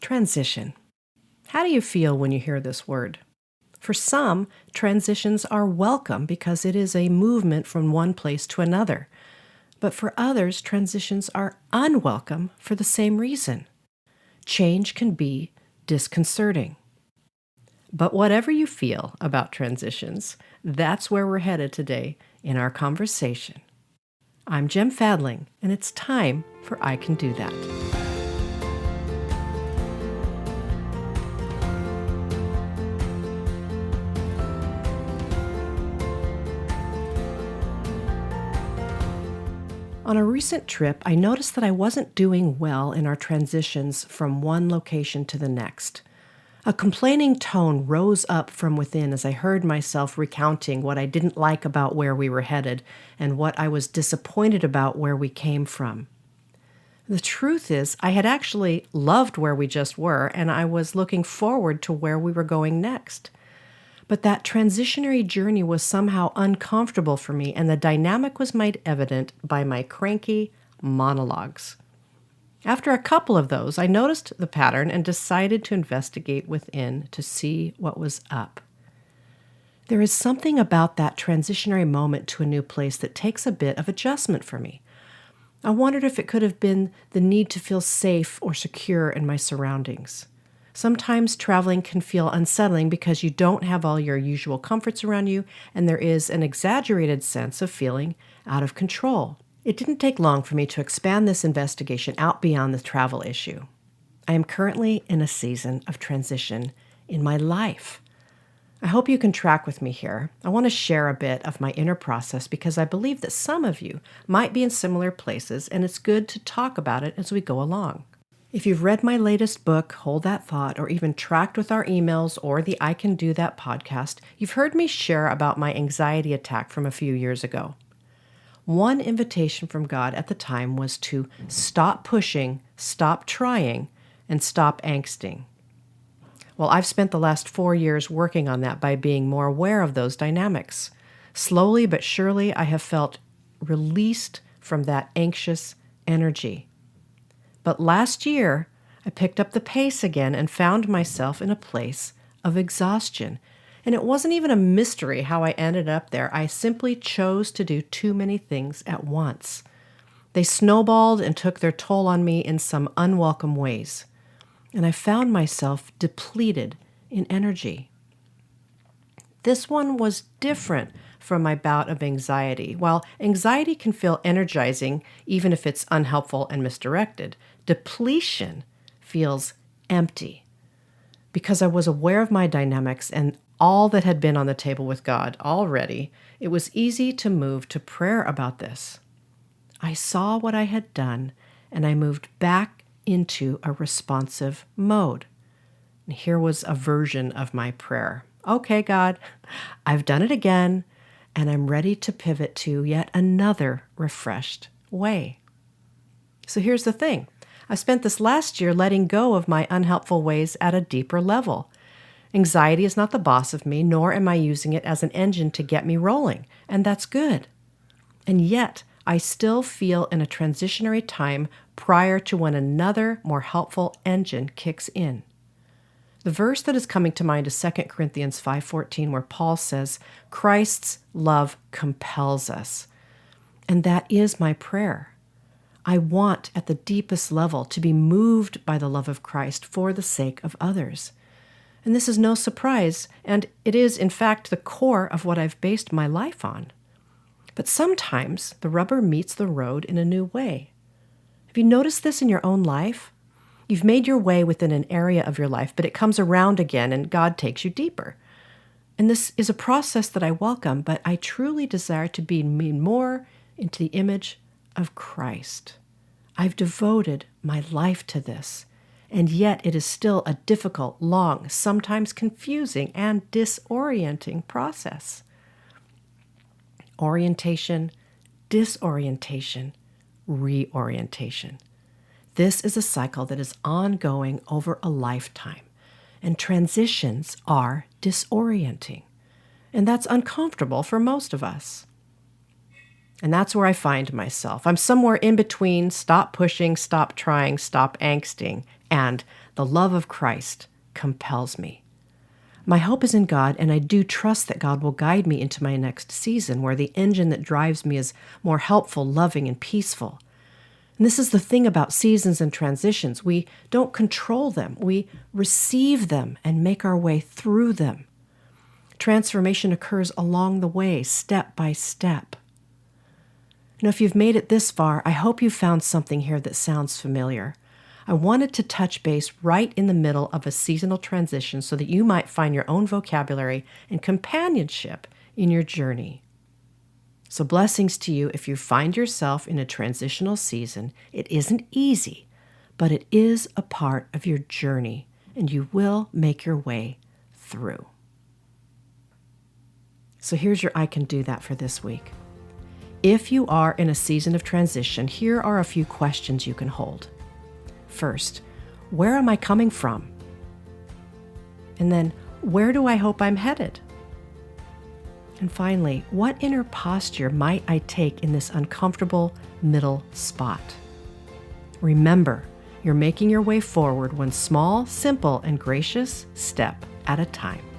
Transition. How do you feel when you hear this word? For some, transitions are welcome because it is a movement from one place to another. But for others, transitions are unwelcome for the same reason. Change can be disconcerting. But whatever you feel about transitions, that's where we're headed today in our conversation. I'm Jem Fadling, and it's time for I Can Do That. On a recent trip, I noticed that I wasn't doing well in our transitions from one location to the next. A complaining tone rose up from within as I heard myself recounting what I didn't like about where we were headed and what I was disappointed about where we came from. The truth is, I had actually loved where we just were, and I was looking forward to where we were going next. But that transitionary journey was somehow uncomfortable for me, and the dynamic was made evident by my cranky monologues. After a couple of those, I noticed the pattern and decided to investigate within to see what was up. There is something about that transitionary moment to a new place that takes a bit of adjustment for me. I wondered if it could have been the need to feel safe or secure in my surroundings. Sometimes traveling can feel unsettling because you don't have all your usual comforts around you, and there is an exaggerated sense of feeling out of control. It didn't take long for me to expand this investigation out beyond the travel issue. I am currently in a season of transition in my life. I hope you can track with me here. I want to share a bit of my inner process because I believe that some of you might be in similar places, and it's good to talk about it as we go along. If you've read my latest book, Hold That Thought, or even tracked with our emails or the I Can Do That podcast, you've heard me share about my anxiety attack from a few years ago. One invitation from God at the time was to stop pushing, stop trying, and stop angsting. Well, I've spent the last 4 years working on that by being more aware of those dynamics. Slowly but surely, I have felt released from that anxious energy. But last year, I picked up the pace again and found myself in a place of exhaustion. And it wasn't even a mystery how I ended up there. I simply chose to do too many things at once. They snowballed and took their toll on me in some unwelcome ways. And I found myself depleted in energy. This one was different from my bout of anxiety. While anxiety can feel energizing, even if it's unhelpful and misdirected, depletion feels empty. Because I was aware of my dynamics and all that had been on the table with God already, it was easy to move to prayer about this. I saw what I had done, and I moved back into a responsive mode. And here was a version of my prayer. Okay, God, I've done it again, and I'm ready to pivot to yet another refreshed way. So here's the thing. I spent this last year letting go of my unhelpful ways at a deeper level. Anxiety is not the boss of me, nor am I using it as an engine to get me rolling, and that's good. And yet, I still feel in a transitionary time prior to when another, more helpful engine kicks in. The verse that is coming to mind is 2 Corinthians 5:14, where Paul says, Christ's love compels us. And that is my prayer. I want, at the deepest level, to be moved by the love of Christ for the sake of others. And this is no surprise, and it is, in fact, the core of what I've based my life on. But sometimes the rubber meets the road in a new way. Have you noticed this in your own life? You've made your way within an area of your life, but it comes around again and God takes you deeper. And this is a process that I welcome, but I truly desire to be more into the image of Christ. I've devoted my life to this, and yet it is still a difficult, long, sometimes confusing and disorienting process. Orientation, disorientation, reorientation. This is a cycle that is ongoing over a lifetime, and transitions are disorienting, and that's uncomfortable for most of us. And that's where I find myself. I'm somewhere in between stop pushing, stop trying, stop angsting, and The love of Christ compels me. My hope is in God, and I do trust that God will guide me into my next season, where the engine that drives me is more helpful, loving, and peaceful. And this is the thing about seasons and transitions. We don't control them. We receive them and make our way through them. Transformation occurs along the way, step by step. Now, if you've made it this far, I hope you found something here that sounds familiar. I wanted to touch base right in the middle of a seasonal transition so that you might find your own vocabulary and companionship in your journey. So blessings to you if you find yourself in a transitional season. It isn't easy, but it is a part of your journey, and you will make your way through. So here's your I can do that for this week. If you are in a season of transition, here are a few questions you can hold. First, where am I coming from? And then, where do I hope I'm headed? And finally, what inner posture might I take in this uncomfortable middle spot? Remember, you're making your way forward one small, simple, and gracious step at a time.